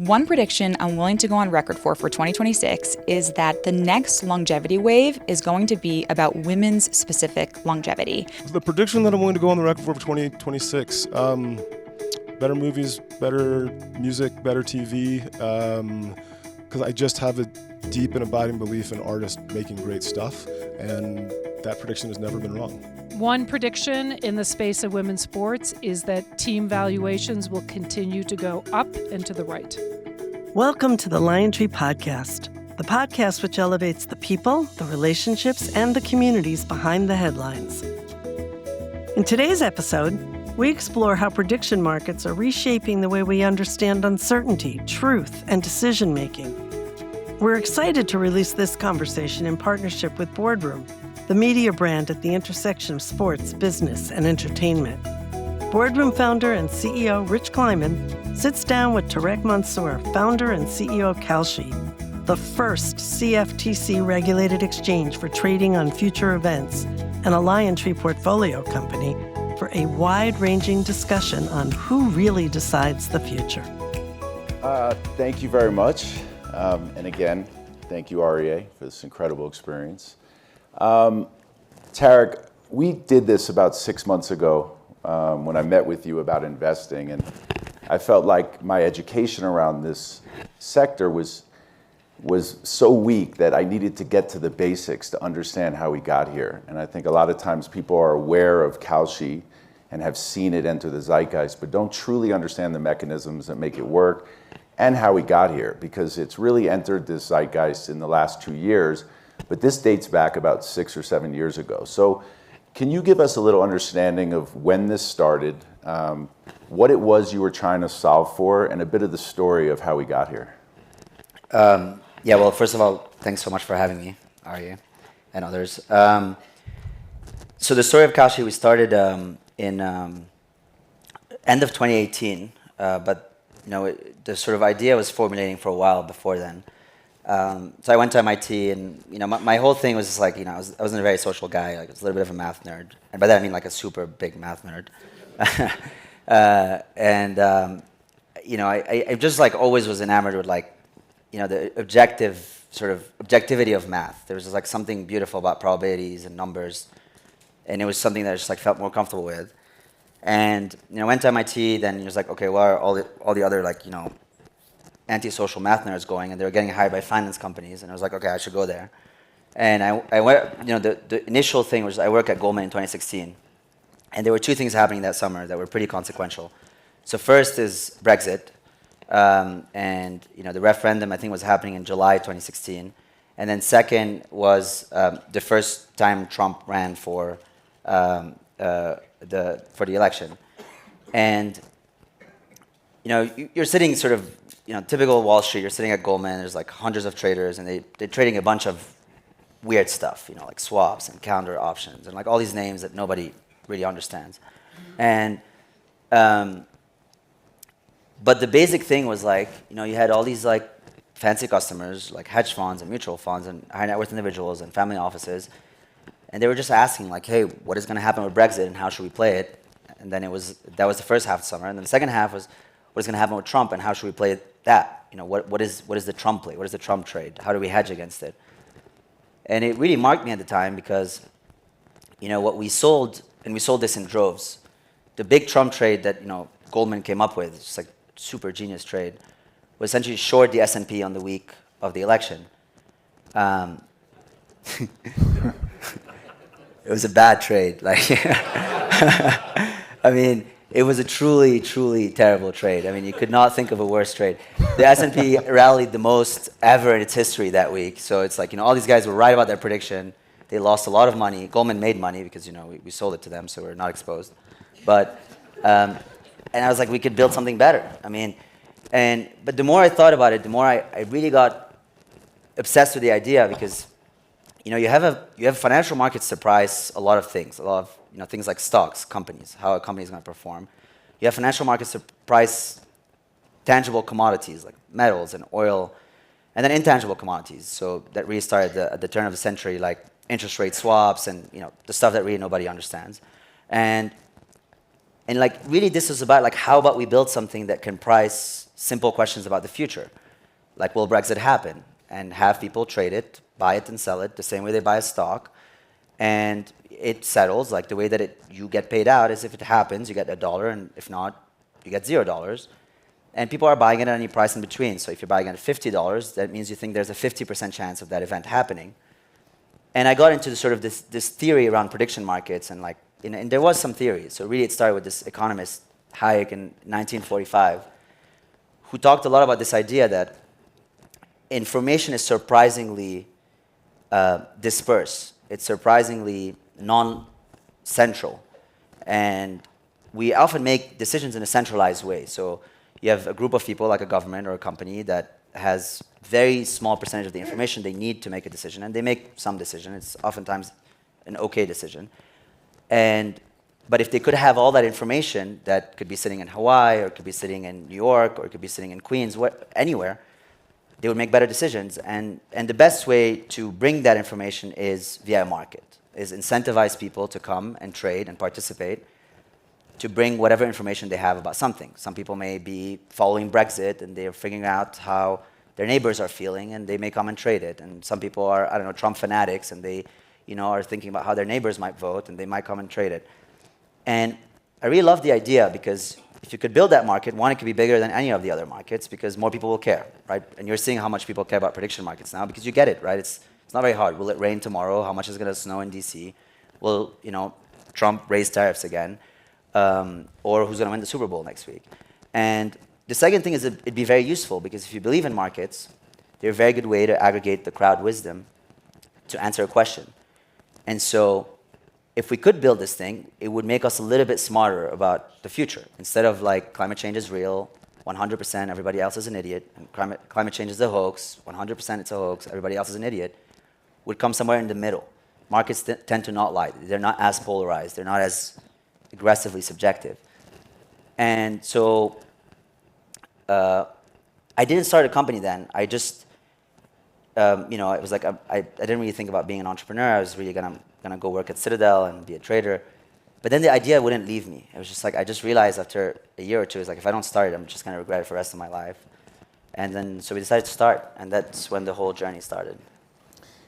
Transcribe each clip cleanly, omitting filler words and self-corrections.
One prediction I'm willing to go on record for 2026 is that the next longevity wave is going to be about women's specific longevity. The prediction that I'm willing to go on the record for 2026, better movies, better music, better TV, because I just have a deep and abiding belief in artists making great stuff, and that prediction has never been wrong. One prediction in the space of women's sports is that team valuations will continue to go up and to the right. Welcome to the LionTree Podcast, the podcast which elevates the people, the relationships, and the communities behind the headlines. In today's episode, we explore how prediction markets are reshaping the way we understand uncertainty, truth, and decision-making. We're excited to release this conversation in partnership with Boardroom, the media brand at the intersection of sports, business, and entertainment. Boardroom founder and CEO Rich Kleiman sits down with Tarek Mansour, founder and CEO of Kalshi, the first CFTC-regulated exchange for trading on future events, and a LionTree portfolio company, for a wide-ranging discussion on who really decides the future. Thank you very much. And again, thank you, REA, for this incredible experience. Tarek, we did this about 6 months ago when I met with you about investing, and I felt like my education around this sector was so weak that I needed to get to the basics to understand how we got here. And I think a lot of times people are aware of Kalshi and have seen it enter the zeitgeist, but don't truly understand the mechanisms that make it work and how we got here, because it's really entered this zeitgeist in the last 2 years. But this dates back about 6 or 7 years ago. So can you give us a little understanding of when this started, what it was you were trying to solve for, and a bit of the story of how we got here? Yeah, well, first of all, thanks so much for having me, Arya, and others. So the story of Kalshi, we started in end of 2018, but the sort of idea was formulating for a while before then. So I went to MIT, and my whole thing was just like, I wasn't a very social guy. Like, I was a little bit of a math nerd, and by that I mean like a super big math nerd. I just like always was enamored with like, the objectivity of math. There was just like something beautiful about probabilities and numbers, and it was something that I just like felt more comfortable with. And I went to MIT. Then it was like, okay, where are all the other like anti-social math nerds going? And they were getting hired by finance companies, and I was like, okay, I should go there. And I went, the initial thing was I worked at Goldman in 2016, and there were two things happening that summer that were pretty consequential. So first is Brexit, and the referendum I think was happening in July 2016, and then second was the first time Trump ran for the election. And you're sitting sort of typical Wall Street, you're sitting at Goldman, there's like hundreds of traders, and they're trading a bunch of weird stuff, like swaps and counter options and like all these names that nobody really understands. And but the basic thing was like, you had all these like fancy customers, like hedge funds and mutual funds and high net worth individuals and family offices, and they were just asking like, hey, what is going to happen with Brexit and how should we play it? And then that was the first half of the summer, and then the second half was, what is going to happen with Trump and how should we play that? What is the Trump play? What is the Trump trade? How do we hedge against it? And it really marked me at the time because, what we sold, and we sold this in droves. The big Trump trade that Goldman came up with, it's like super genius trade, was essentially short the S&P on the week of the election. It was a bad trade. Like, I mean, it was a truly, truly terrible trade. I mean, you could not think of a worse trade. The S&P rallied the most ever in its history that week. So it's like, all these guys were right about their prediction. They lost a lot of money. Goldman made money because, we sold it to them, so we're not exposed. But, and I was like, we could build something better. I mean, but the more I thought about it, the more I really got obsessed with the idea because, you have financial markets to price a lot of things, things like stocks, companies, how a company is going to perform. You have financial markets to price tangible commodities like metals and oil, and then intangible commodities. So that really started at the turn of the century, like interest rate swaps and the stuff that really nobody understands. And like really this is about like how about we build something that can price simple questions about the future, like will Brexit happen, and have people trade it, buy it and sell it the same way they buy a stock, and it settles. Like the way that you get paid out is if it happens, you get $1, and if not, you get $0. And people are buying it at any price in between. So if you're buying it at $50, that means you think there's a 50% chance of that event happening. And I got into sort of this theory around prediction markets, and and there was some theory. So really, it started with this economist Hayek in 1945, who talked a lot about this idea that information is surprisingly dispersed. It's surprisingly non-central, and we often make decisions in a centralized way. So you have a group of people, like a government or a company, that has very small percentage of the information they need to make a decision, and they make some decision. It's oftentimes an okay decision. But if they could have all that information that could be sitting in Hawaii, or it could be sitting in New York, or it could be sitting in Queens, anywhere, they would make better decisions. And the best way to bring that information is via a market, is incentivize people to come and trade and participate, to bring whatever information they have about something. Some people may be following Brexit, and they're figuring out how their neighbors are feeling, and they may come and trade it. And some people are, I don't know, Trump fanatics, and they are thinking about how their neighbors might vote, and they might come and trade it. And I really love the idea, because if you could build that market, one, it could be bigger than any of the other markets, because more people will care, right? And you're seeing how much people care about prediction markets now, because you get it, right? It's not very hard. Will it rain tomorrow? How much is it going to snow in DC? Will Trump raise tariffs again? Or who's going to win the Super Bowl next week? And the second thing is that it'd be very useful, because if you believe in markets, they're a very good way to aggregate the crowd wisdom to answer a question. And so if we could build this thing, it would make us a little bit smarter about the future. Instead of climate change is real, 100%, everybody else is an idiot, and climate change is a hoax, 100% it's a hoax, everybody else is an idiot, would come somewhere in the middle. Markets tend to not lie. They're not as polarized. They're not as aggressively subjective. And so I didn't start a company then. I just, it was like I didn't really think about being an entrepreneur. I was really gonna go work at Citadel and be a trader. But then the idea wouldn't leave me. It was just I just realized after a year or two, it's if I don't start it, I'm just gonna regret it for the rest of my life. And then so we decided to start, and that's when the whole journey started.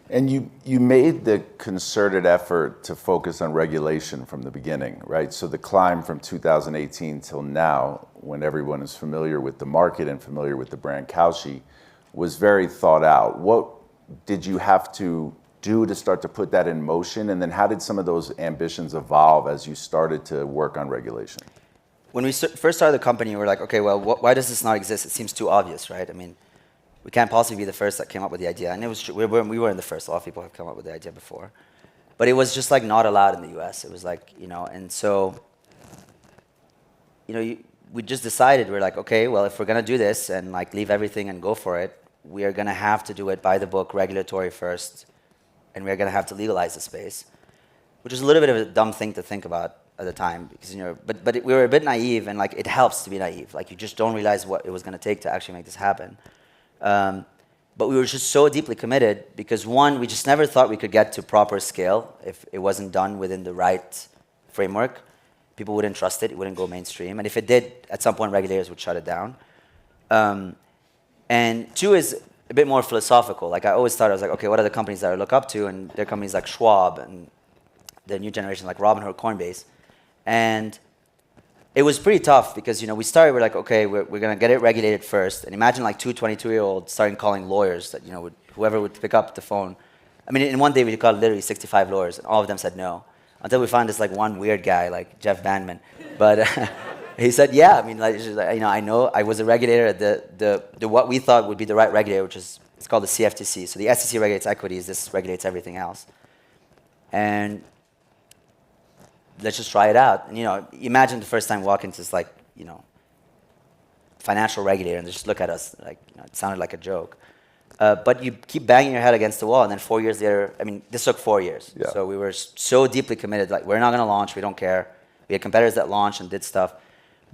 And you made the concerted effort to focus on regulation from the beginning, right? So the climb from 2018 till now, when everyone is familiar with the market and familiar with the brand Kalshi, was very thought out. What did you have to do to start to put that in motion? And then how did some of those ambitions evolve as you started to work on regulation? When we first started the company, we were like, okay, well, why does this not exist? It seems too obvious, right? I mean, we can't possibly be the first that came up with the idea. And it was true. We weren't the first. A lot of people have come up with the idea before. But it was just not allowed in the US. It was and so, we just decided, we're like, okay, well, if we're going to do this and leave everything and go for it, we are going to have to do it by the book, regulatory first, and we're going to have to legalize the space, which is a little bit of a dumb thing to think about at the time, because but we were a bit naive, and it helps to be naive. You just don't realize what it was going to take to actually make this happen. But we were just so deeply committed because, one, we just never thought we could get to proper scale if it wasn't done within the right framework. People wouldn't trust it. It wouldn't go mainstream. And if it did, at some point, regulators would shut it down. And two is a bit more philosophical. I always thought, I was okay, what are the companies that I look up to? And there are companies like Schwab and the new generation like Robinhood, Coinbase. And it was pretty tough because, we started, we're okay, we're going to get it regulated first. And imagine two 22-year-olds starting calling lawyers that, whoever would pick up the phone. I mean, in one day we called literally 65 lawyers, and all of them said no. Until we found this one weird guy like Jeff Bandman. But he said, yeah, I mean, I know I was a regulator at the what we thought would be the right regulator, which is, it's called the CFTC. So the SEC regulates equities, this regulates everything else. And let's just try it out. And, imagine the first time walk into this, financial regulator and they just look at us it sounded like a joke. But you keep banging your head against the wall, and then 4 years later, I mean, this took 4 years. Yeah. So we were so deeply committed, we're not going to launch, we don't care. We had competitors that launched and did stuff,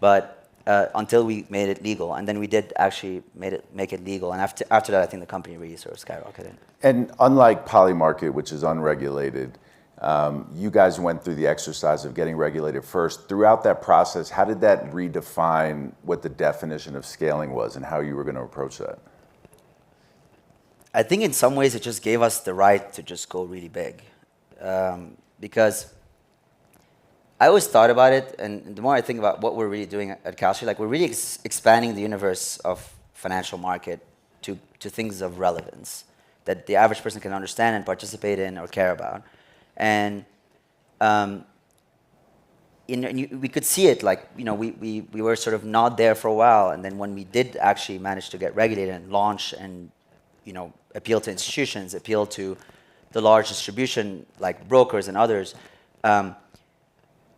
but until we made it legal. And then we did actually make it legal. And after that, I think the company really sort of skyrocketed. And unlike Polymarket, which is unregulated, You guys went through the exercise of getting regulated first. Throughout that process, how did that redefine what the definition of scaling was and how you were going to approach that? I think in some ways it just gave us the right to just go really big. Because I always thought about it, and the more I think about what we're really doing at Kalshi, like we're really expanding the universe of financial market to things of relevance that the average person can understand and participate in or care about. And we could see it, like, we were sort of not there for a while, and then when we did actually manage to get regulated and launch and appeal to institutions, appeal to the large distribution like brokers and others,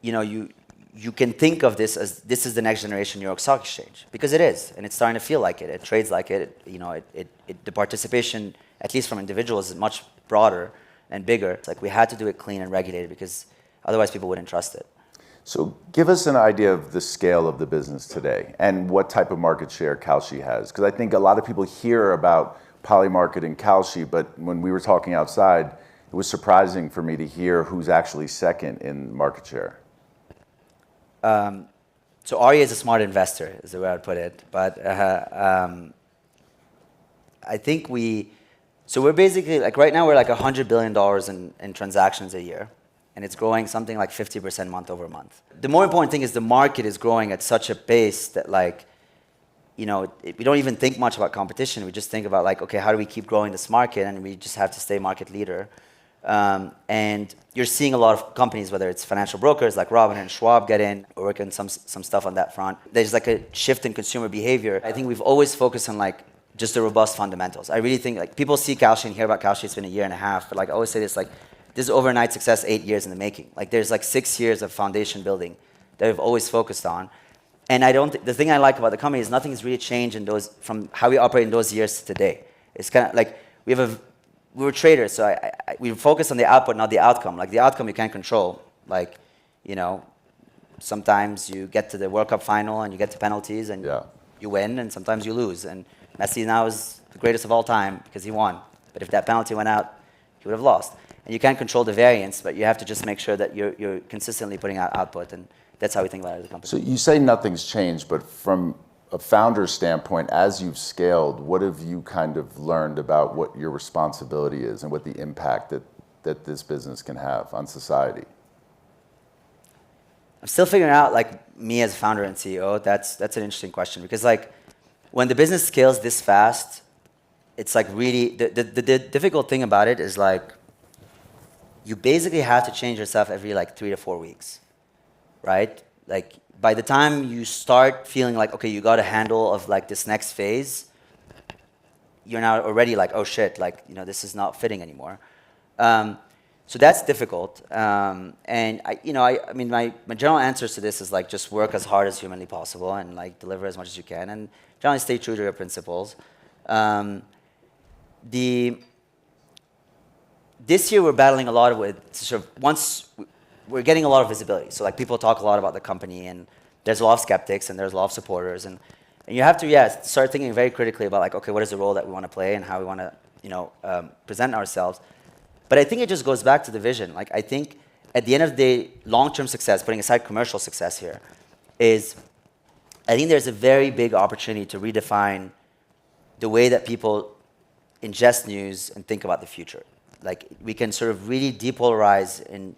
you can think of this as this is the next generation New York Stock Exchange, because it is, and it's starting to feel like it. It trades like it. The participation, at least from individuals, is much broader and bigger. It's like we had to do it clean and regulated because otherwise people wouldn't trust it. So give us an idea of the scale of the business today and what type of market share Kalshi has. Because I think a lot of people hear about Polymarket and Kalshi, but when we were talking outside, it was surprising for me to hear who's actually second in market share. So Ari is a smart investor, is the way I'd put it. But I think we're basically, like right now we're like $100 billion in transactions a year. And it's growing something like 50% month over month. The more important thing is the market is growing at such a pace that we don't even think much about competition. We just think about like, okay, how do we keep growing this market? And we just have to stay market leader. And you're seeing a lot of companies, whether it's financial brokers like Robin and Schwab get in, or working some stuff on that front. There's like a shift in consumer behavior. I think we've always focused on like just the robust fundamentals. I really think like people see Kalshi and hear about Kalshi, it's been a year and a half, but like I always say this, like this is overnight success, 8 years in the making. Like there's like 6 years of foundation building that we've always focused on. And the thing I like about the company is nothing has really changed in those, from how we operate in those years to today. It's kind of like we were traders, so we focus on the output, not the outcome. Like the outcome you can't control. Like, sometimes you get to the World Cup final and you get to penalties and you win, and sometimes you lose. And Messi now is the greatest of all time because he won. But if that penalty went out, he would have lost. And you can't control the variance, but you have to just make sure that you're consistently putting out output, and that's how we think about it as a company. So you say nothing's changed, but from a founder's standpoint, as you've scaled, what have you kind of learned about what your responsibility is and what the impact that this business can have on society? I'm still figuring out, like, me as a founder and CEO, that's an interesting question, because like when the business scales this fast, it's like really, the difficult thing about it is like, you basically have to change yourself every like 3 to 4 weeks, right? Like by the time you start feeling like, okay, you got a handle of like this next phase, you're now already like, oh shit, like, this is not fitting anymore. So that's difficult. And I mean, my general answers to this is like, just work as hard as humanly possible and like deliver as much as you can, and generally stay true to your principles. This year we're battling a lot with sort of, once we're getting a lot of visibility. So like people talk a lot about the company, and there's a lot of skeptics and there's a lot of supporters, and you have to start thinking very critically about like, okay, what is the role that we want to play and how we want to present ourselves. But I think it just goes back to the vision. Like I think at the end of the day, long-term success, putting aside commercial success here, is I think there's a very big opportunity to redefine the way that people ingest news and think about the future. Like we can sort of really depolarize and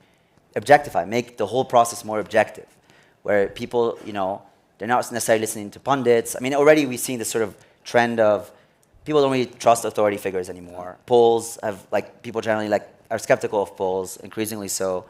objectify, make the whole process more objective, where people, they're not necessarily listening to pundits. I mean, already we've seen this sort of trend of people don't really trust authority figures anymore. Polls have, like, people generally like are skeptical of polls, increasingly so.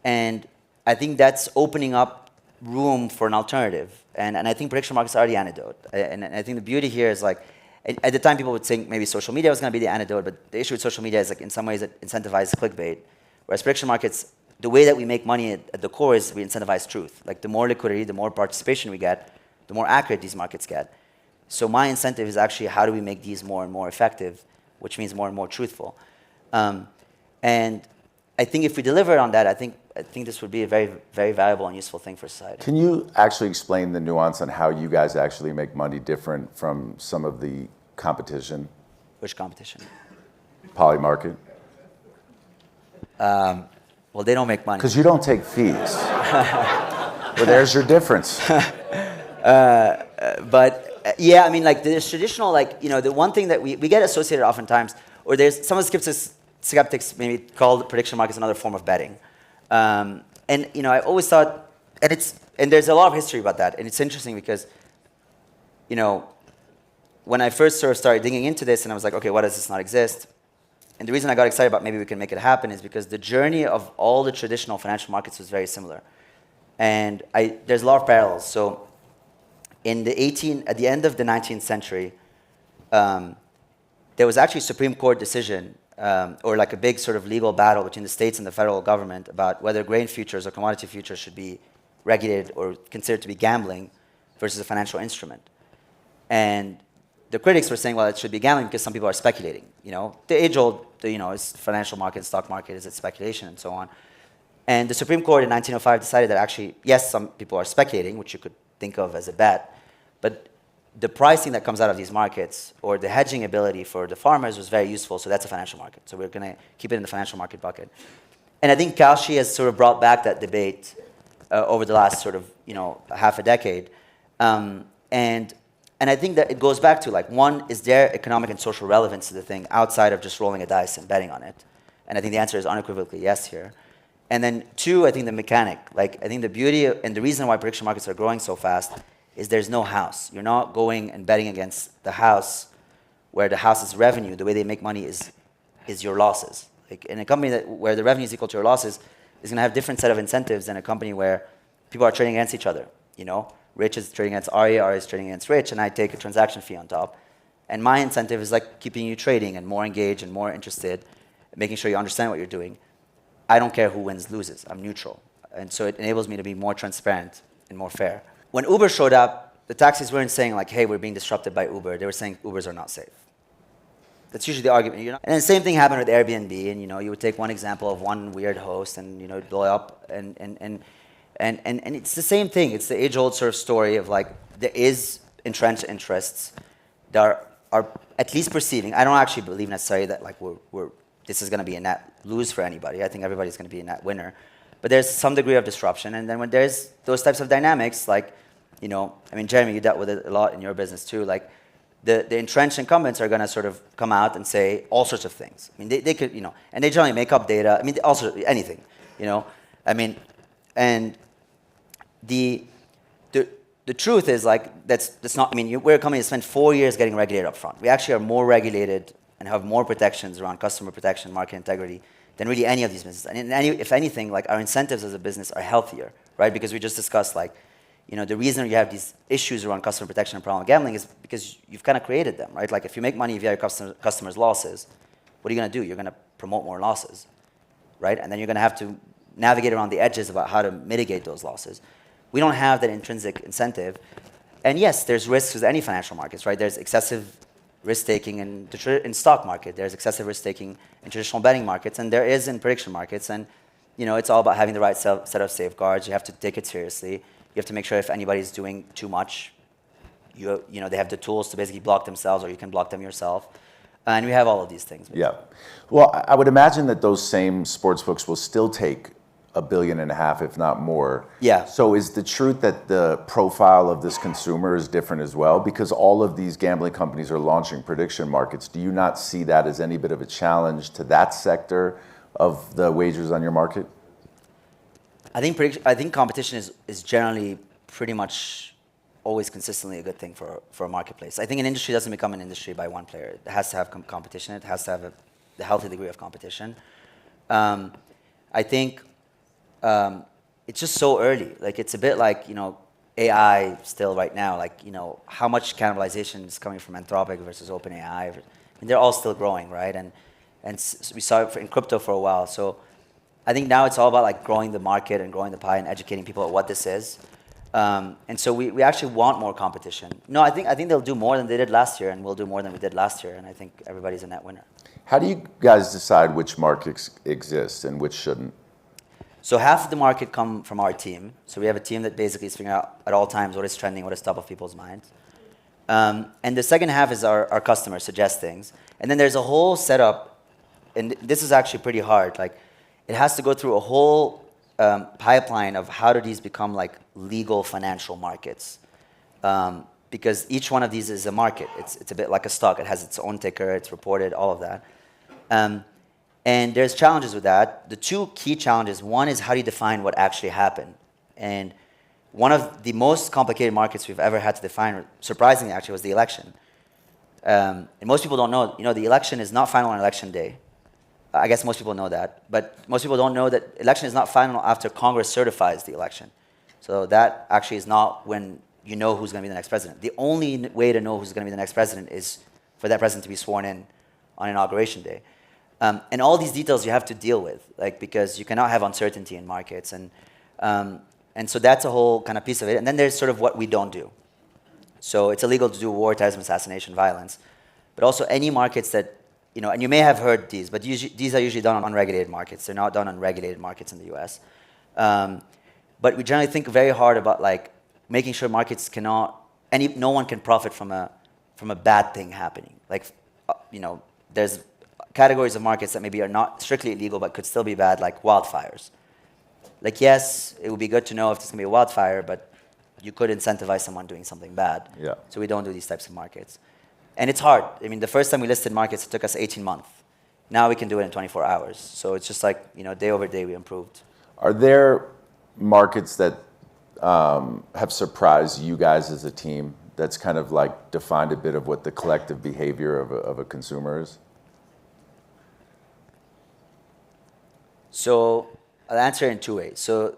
And I think that's opening up room for an alternative. And I think prediction markets are the antidote. And I think the beauty here is like, at the time, people would think maybe social media was going to be the antidote, but the issue with social media is like in some ways it incentivizes clickbait, whereas prediction markets, the way that we make money at the core is we incentivize truth. Like the more liquidity, the more participation we get, the more accurate these markets get. So my incentive is actually how do we make these more and more effective, which means more and more truthful. And I think if we deliver on that, I think this would be a very, very valuable and useful thing for society. Can you actually explain the nuance on how you guys actually make money different from some of the competition? Which competition? Polymarket. Well, they don't make money. Because you don't take fees. Well, there's your difference. Yeah, I mean, like there's traditional, like, you know, the one thing that we get associated oftentimes, or there's some of the skeptics maybe call prediction markets another form of betting. And, you know, I always thought, and there's a lot of history about that. And it's interesting because, you know, when I first sort of started digging into this and I was like, okay, why does this not exist? And the reason I got excited about maybe we can make it happen is because the journey of all the traditional financial markets was very similar. And there's a lot of parallels. So at the end of the 19th century, there was actually a Supreme Court decision or like a big sort of legal battle between the states and the federal government about whether grain futures or commodity futures should be regulated or considered to be gambling versus a financial instrument. And the critics were saying, well, it should be gambling because some people are speculating. You know, the age-old, you know, is financial market, stock market, is it speculation, and so on. And the Supreme Court in 1905 decided that actually, yes, some people are speculating, which you could think of as a bet, but the pricing that comes out of these markets or the hedging ability for the farmers was very useful, so that's a financial market. So we're going to keep it in the financial market bucket. And I think Kalshi has sort of brought back that debate over the last sort of, you know, half a decade. And I think that it goes back to, like, one, is there economic and social relevance to the thing outside of just rolling a dice and betting on it? And I think the answer is unequivocally yes here. And then two, I think the mechanic. Like, I think the beauty and the reason why prediction markets are growing so fast is there's no house. You're not going and betting against the house where the house's revenue, the way they make money is your losses. Like, in a company where the revenue is equal to your losses is going to have a different set of incentives than a company where people are trading against each other, you know? Rich is trading against Arya is trading against Rich, and I take a transaction fee on top. And my incentive is like keeping you trading and more engaged and more interested, making sure you understand what you're doing. I don't care who wins, loses. I'm neutral. And so it enables me to be more transparent and more fair. When Uber showed up, the taxis weren't saying like, hey, we're being disrupted by Uber. They were saying Ubers are not safe. That's usually the argument. And the same thing happened with Airbnb. And, you know, you would take one example of one weird host and, you know, blow up and it's the same thing. It's the age-old sort of story of, like, there is entrenched interests that are at least perceiving. I don't actually believe necessarily that, like, this is going to be a net lose for anybody. I think everybody's going to be a net winner. But there's some degree of disruption. And then when there's those types of dynamics, like, you know, I mean, Jeremy, you dealt with it a lot in your business too. Like, the entrenched incumbents are going to sort of come out and say all sorts of things. I mean, they could, you know, and they generally make up data. I mean, also anything, you know. I mean, and the truth is, like, that's not, I mean, we're a company that spent 4 years getting regulated up front. We actually are more regulated and have more protections around customer protection, market integrity than really any of these businesses. And if anything, like, our incentives as a business are healthier, right? Because we just discussed, like, you know, the reason you have these issues around customer protection and problem gambling is because you've kind of created them, right? Like, if you make money via your customers' losses, what are you going to do? You're going to promote more losses, right? And then you're going to have to navigate around the edges about how to mitigate those losses. We don't have that intrinsic incentive. And yes, there's risks with any financial markets, right? There's excessive risk-taking in stock market. There's excessive risk-taking in traditional betting markets. And there is in prediction markets. And, you know, it's all about having the right set of safeguards. You have to take it seriously. You have to make sure if anybody's doing too much, you know, they have the tools to basically block themselves, or you can block them yourself. And we have all of these things. Yeah. Well, I would imagine that those same sportsbooks will still take $1.5 billion, if not more. Yeah. So is the truth that the profile of this consumer is different as well? Because all of these gambling companies are launching prediction markets. Do you not see that as any bit of a challenge to that sector of the wagers on your market? I think competition is generally pretty much always consistently a good thing for a marketplace. I think an industry doesn't become an industry by one player. It has to have competition. It has to have a healthy degree of competition. I think it's just so early. Like, it's a bit like, you know, AI still right now. Like, you know, how much cannibalization is coming from Anthropic versus OpenAI? And they're all still growing, right? And we saw it in crypto for a while. So I think now it's all about, like, growing the market and growing the pie and educating people at what this is. And so we actually want more competition. No, I think they'll do more than they did last year, and we'll do more than we did last year. And I think everybody's a net winner. How do you guys decide which markets exist and which shouldn't? So half of the market come from our team. So we have a team that basically is figuring out at all times what is trending, what is top of people's minds. And the second half is our customers suggest things. And then there's a whole setup, and this is actually pretty hard. Like, it has to go through a whole pipeline of how do these become like legal financial markets. Because each one of these is a market. It's a bit like a stock. It has its own ticker, it's reported, all of that. And there's challenges with that. The two key challenges, one is how do you define what actually happened? And one of the most complicated markets we've ever had to define, surprisingly actually, was the election. And most people don't know, the election is not final on election day. I guess most people know that, but most people don't know that election is not final after Congress certifies the election. So that actually is not when you know who's going to be the next president. The only way to know who's going to be the next president is for that president to be sworn in on Inauguration Day. And all these details you have to deal with, because you cannot have uncertainty in markets. And so that's a whole kind of piece of it. And then there's sort of what we don't do. So it's illegal to do war, terrorism, assassination, violence. But also any markets that, and you may have heard these, but these are usually done on unregulated markets. They're not done on regulated markets in the US. But we generally think very hard about making sure markets no one can profit from a bad thing happening. There's categories of markets that maybe are not strictly illegal but could still be bad, like wildfires. Yes, it would be good to know if there's going to be a wildfire, but you could incentivize someone doing something bad. Yeah. So we don't do these types of markets. And it's hard. The first time we listed markets, it took us 18 months. Now we can do it in 24 hours. So it's just day over day we improved. Are there markets that have surprised you guys as a team that's kind of defined a bit of what the collective behavior of a consumer is? So I'll answer it in two ways. So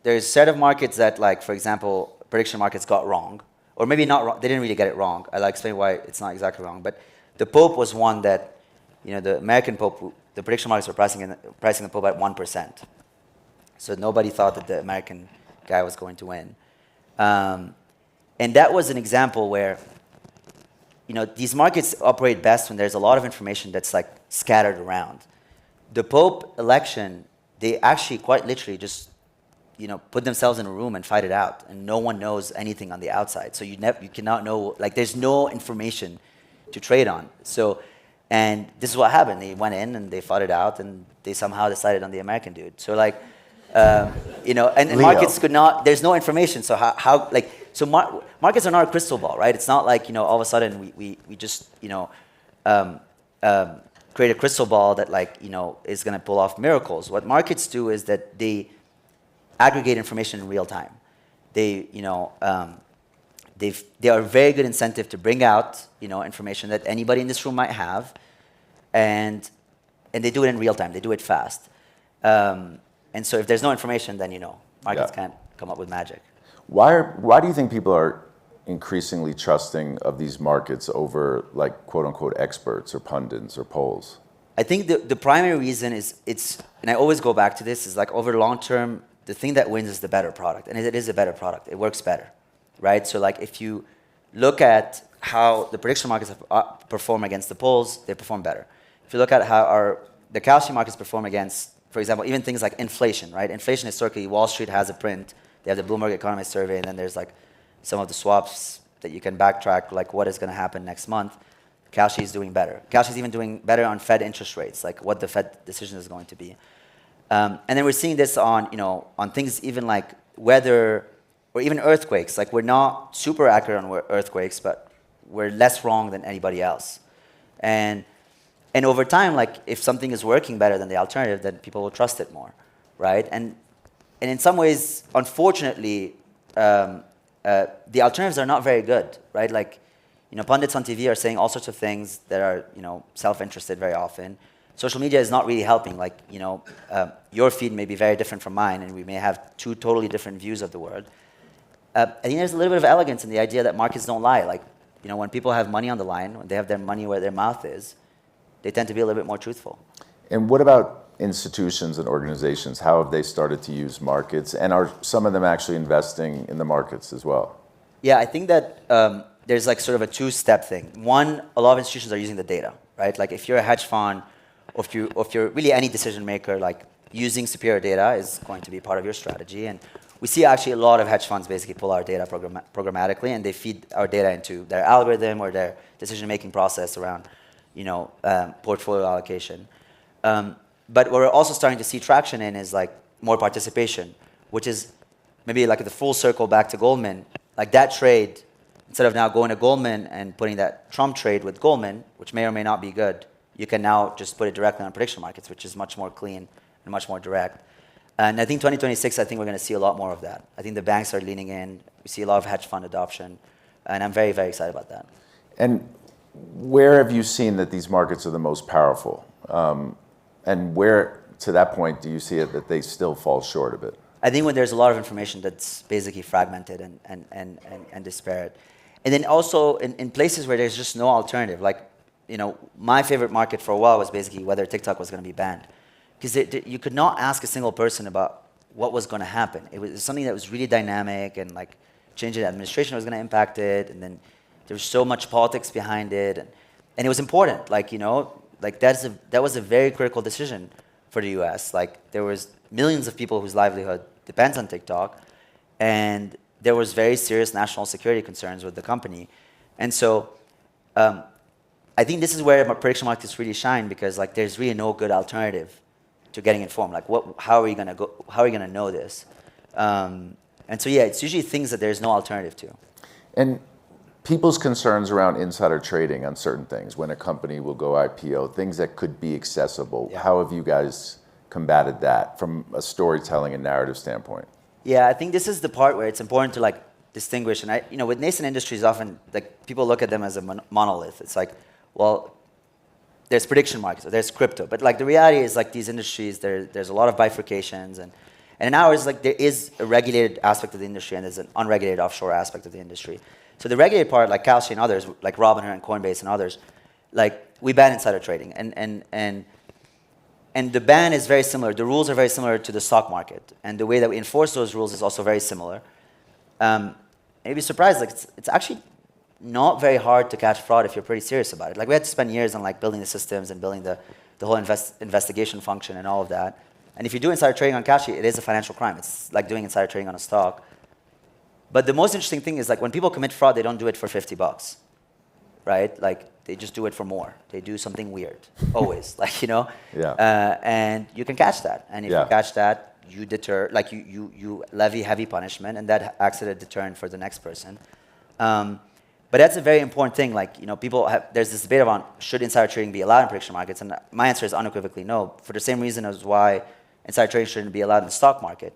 there's a set of markets that, for example, prediction markets got wrong. Or maybe not wrong. They didn't really get it wrong. I'll explain why it's not exactly wrong. But the Pope was one that, the American Pope, the prediction markets were pricing the Pope at 1%. So nobody thought that the American guy was going to win. And that was an example where, these markets operate best when there's a lot of information that's scattered around. The Pope election, they actually quite literally just, put themselves in a room and fight it out, and no one knows anything on the outside. So you cannot know, there's no information to trade on. So, and this is what happened. They went in and they fought it out, and they somehow decided on the American dude. So and markets could not. There's no information. So markets are not a crystal ball, right? It's not all of a sudden we just create a crystal ball that is going to pull off miracles. What markets do is that they aggregate information in real time. They are a very good incentive to bring out information that anybody in this room might have, and they do it in real time. They do it fast. And so if there's no information, then markets can't come up with magic. Why do you think people are increasingly trusting of these markets over quote unquote experts or pundits or polls? I think the primary reason is and I always go back to this, is over long term, the thing that wins is the better product. And it is a better product. It works better, right? So if you look at how the prediction markets have perform against the polls, they perform better. If you look at how the Kalshi markets perform against, for example, even things like inflation, right? Inflation historically, Wall Street has a print. They have the Bloomberg Economist survey, and then there's some of the swaps that you can backtrack, what is going to happen next month. Kalshi is doing better. Kalshi is even doing better on Fed interest rates, what the Fed decision is going to be. And then we're seeing this on things even like weather or even earthquakes. We're not super accurate on earthquakes, but we're less wrong than anybody else. And over time, if something is working better than the alternative, then people will trust it more, right? And in some ways, unfortunately, the alternatives are not very good, right? Pundits on TV are saying all sorts of things that are, self-interested very often. Social media is not really helping. Your feed may be very different from mine, and we may have two totally different views of the world. I think there's a little bit of elegance in the idea that markets don't lie. When people have money on the line, when they have their money where their mouth is, they tend to be a little bit more truthful. And what about institutions and organizations? How have they started to use markets? And are some of them actually investing in the markets as well? Yeah, I think that there's sort of a two-step thing. One, a lot of institutions are using the data, right? If you're a hedge fund, or if you're really any decision maker, using superior data is going to be part of your strategy. And we see actually a lot of hedge funds basically pull our data programmatically, and they feed our data into their algorithm or their decision-making process around, portfolio allocation. But what we're also starting to see traction in is like more participation, which is maybe like the full circle back to Goldman. Like that trade, instead of now going to Goldman and putting that Trump trade with Goldman, which may or may not be good, you can now just put it directly on prediction markets, which is much more clean and much more direct. And I think 2026, I think we're going to see a lot more of that. I think the banks are leaning in. We see a lot of hedge fund adoption. And I'm very, very excited about that. And where have you seen that these markets are the most powerful? And where, to that point, do you see it that they still fall short of it? I think when there's a lot of information that's basically fragmented and disparate. And then also in places where there's just no alternative. Like, you know, my favorite market for a while was basically whether TikTok was going to be banned. Because you could not ask a single person about what was going to happen. It was something that was really dynamic, and like changing the administration was going to impact it, and then there was so much politics behind it, and it was important. Like, you know, like that was a very critical decision for the U.S. Like there was millions of people whose livelihood depends on TikTok, and there was very serious national security concerns with the company, and so I think this is where prediction markets really shine, because like there's really no good alternative to getting informed. Like how are you gonna go? How are you gonna know this? And so yeah, it's usually things that there's no alternative to. And people's concerns around insider trading on certain things, when a company will go IPO, things that could be accessible. Yeah. How have you guys combated that from a storytelling and narrative standpoint? Yeah, I think this is the part where it's important to like distinguish. And you know, with nascent industries, often like people look at them as a monolith. It's like, well, there's prediction markets, or there's crypto. But like the reality is like these industries, there's a lot of bifurcations. And in ours, like there is a regulated aspect of the industry and there's an unregulated offshore aspect of the industry. So the regulated part, like Kalshi and others, like Robinhood and Coinbase and others, like we ban insider trading. And the ban is very similar. The rules are very similar to the stock market. And the way that we enforce those rules is also very similar. And you'd be surprised, like it's actually not very hard to catch fraud if you're pretty serious about it. Like we had to spend years on like building the systems and building the whole investigation function and all of that. And if you do insider trading on Kalshi, it is a financial crime. It's like doing insider trading on a stock. But the most interesting thing is like when people commit fraud, they don't do it for $50, right? Like they just do it for more. They do something weird, always, like, you know? Yeah. And you can catch that. And if you catch that, you deter, like you levy heavy punishment, and that acts as a deterrent for the next person. But that's a very important thing. Like, you know, there's this debate about should insider trading be allowed in prediction markets, and my answer is unequivocally no, for the same reason as why insider trading shouldn't be allowed in the stock market.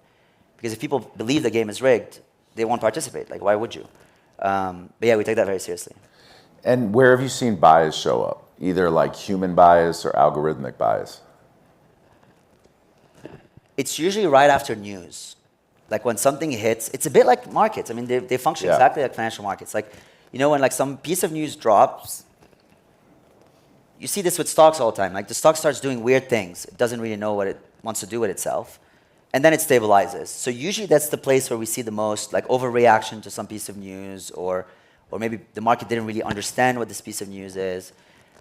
Because if people believe the game is rigged, they won't participate. Like, why would you? But yeah, we take that very seriously. And where have you seen bias show up? Either like human bias or algorithmic bias? It's usually right after news. Like when something hits, it's a bit like markets. I mean, they function exactly like financial markets. Like, you know, when like some piece of news drops, you see this with stocks all the time. Like the stock starts doing weird things. It doesn't really know what it wants to do with itself. And then it stabilizes. So usually that's the place where we see the most like overreaction to some piece of news, or maybe the market didn't really understand what this piece of news is.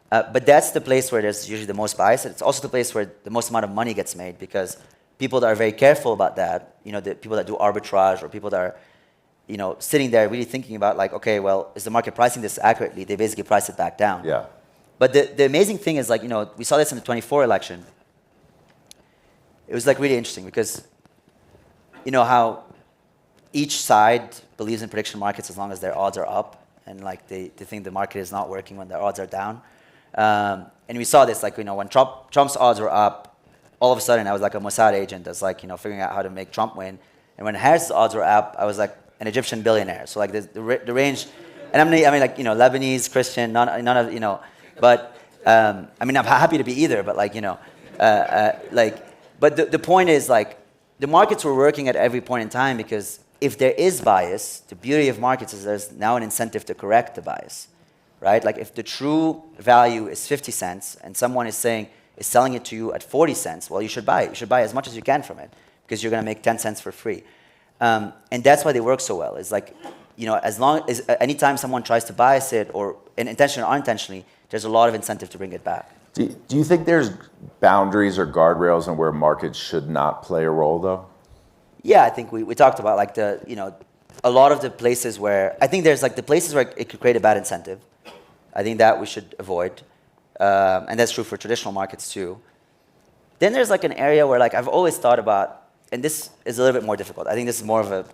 But that's the place where there's usually the most bias. It's also the place where the most amount of money gets made, because people that are very careful about that, you know, the people that do arbitrage, or people that are, you know, sitting there really thinking about like, okay, well, is the market pricing this accurately? They basically price it back down. Yeah. But the amazing thing is, like, you know, we saw this in the 24 election. It was like really interesting because, you know, how each side believes in prediction markets as long as their odds are up, and like they think the market is not working when their odds are down. And we saw this, like, you know, when Trump's odds were up, all of a sudden I was like a Mossad agent that's like, you know, figuring out how to make Trump win. And when Harris's odds were up, I was like an Egyptian billionaire. So like the range, and I mean like, you know, Lebanese, Christian, none of, you know, but I mean, I'm happy to be either, but like, you know, but the point is, like, the markets were working at every point in time, because if there is bias, the beauty of markets is there's now an incentive to correct the bias, right? Like if the true value is 50 cents and someone is selling it to you at 40 cents, well, you should buy it. You should buy as much as you can from it, because you're going to make 10 cents for free. And that's why they work so well. It's like, you know, as long as anytime someone tries to bias it, or intentionally or unintentionally, there's a lot of incentive to bring it back. Do you think there's boundaries or guardrails on where markets should not play a role, though? Yeah, I think we talked about like you know, a lot of the places where, I think there's like the places where it could create a bad incentive. I think that we should avoid. And that's true for traditional markets too. Then there's like an area where like I've always thought about, and this is a little bit more difficult. I think this is more of a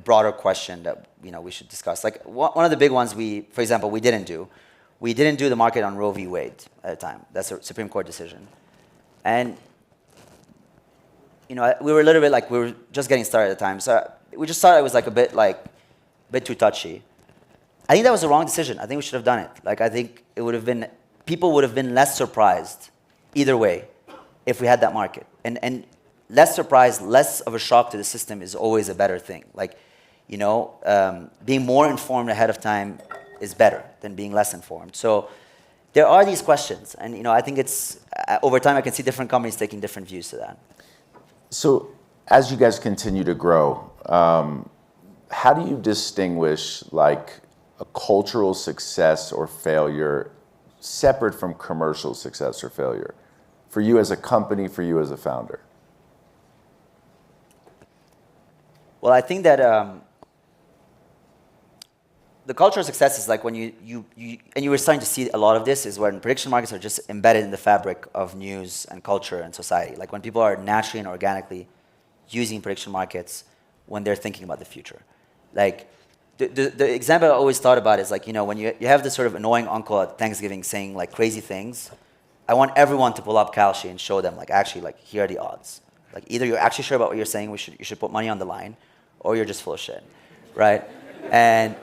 broader question that we should discuss. Like one of the big ones for example, we didn't do the market on Roe v. Wade at the time. That's a Supreme Court decision, and we were a little bit like we were just getting started at the time, so we just thought it was like a bit too touchy. I think that was the wrong decision. I think we should have done it. Like I think people would have been less surprised either way if we had that market, and less surprised, less of a shock to the system is always a better thing. Like being more informed ahead of time is better than being less informed. So there are these questions, and I think it's over time I can see different companies taking different views to that. So as you guys continue to grow, how do you distinguish like a cultural success or failure separate from commercial success or failure? For you as a company, for you as a founder? Well, I think that the cultural success is like when you were starting to see a lot of this is when prediction markets are just embedded in the fabric of news and culture and society. Like when people are naturally and organically using prediction markets when they're thinking about the future. Like the example I always thought about is like, when you have this sort of annoying uncle at Thanksgiving saying like crazy things, I want everyone to pull up Kalshi and show them like actually like here are the odds. Like either you're actually sure about what you're saying, you should put money on the line, or you're just full of shit, right? And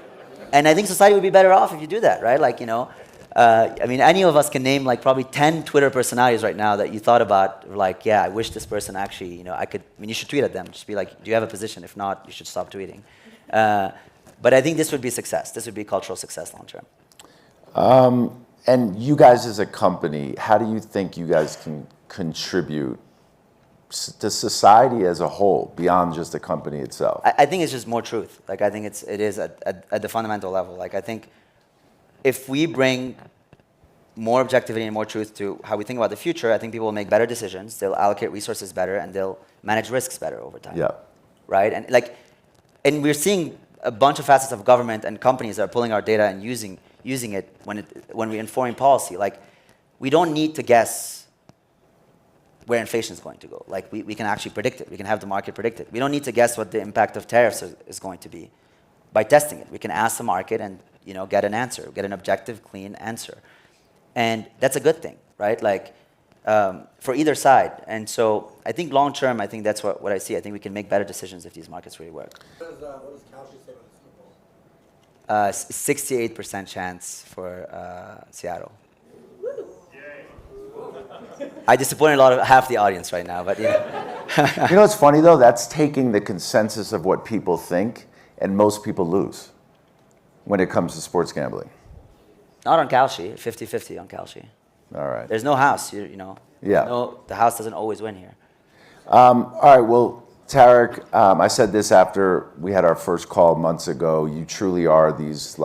I think society would be better off if you do that, right? Like, I mean, any of us can name like probably 10 Twitter personalities right now that you thought about, like, yeah, I wish this person actually, you should tweet at them. Just be like, do you have a position? If not, you should stop tweeting. But I think this would be success. This would be cultural success long term. And you guys as a company, how do you think you guys can contribute to society as a whole beyond just the company itself? I think it's just more truth. Like I think it is at the fundamental level. Like I think if we bring more objectivity and more truth to how we think about the future, I think people will make better decisions. They'll allocate resources better, and they'll manage risks better over time. Yeah. Right. And we're seeing a bunch of facets of government and companies that are pulling our data and using it when we're informing policy. Like we don't need to guess where inflation is going to go. Like we can actually predict it. We can have the market predict it. We don't need to guess what the impact of tariffs is going to be by testing it. We can ask the market and get an answer, get an objective, clean answer. And that's a good thing, right? Like for either side. And so I think long term, I think that's what I see. I think we can make better decisions if these markets really work. What does Kalshi say about the Super Bowl? 68% chance for Seattle. I disappointed half the audience right now, but yeah. What's funny though? That's taking the consensus of what people think, and most people lose when it comes to sports gambling. Not on Kalshi, 50-50 on Kalshi. All right. There's no house, Yeah. No, the house doesn't always win here. All right, well, Tarek, I said this after we had our first call months ago. You truly are these,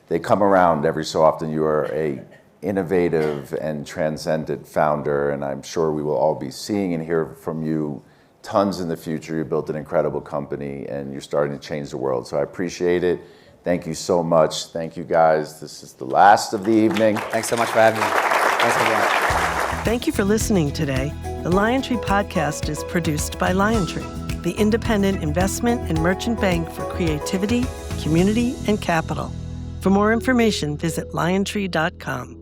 they come around every so often. You are a innovative and transcendent founder, and I'm sure we will all be seeing and hear from you tons in the future. You built an incredible company, and you're starting to change the world. So I appreciate it. Thank you so much. Thank you, guys. This is the last of the evening. Thanks so much for having me. Thanks, everyone. Thank you for listening today. The LionTree Podcast is produced by LionTree, the independent investment and merchant bank for creativity, community, and capital. For more information, visit liontree.com.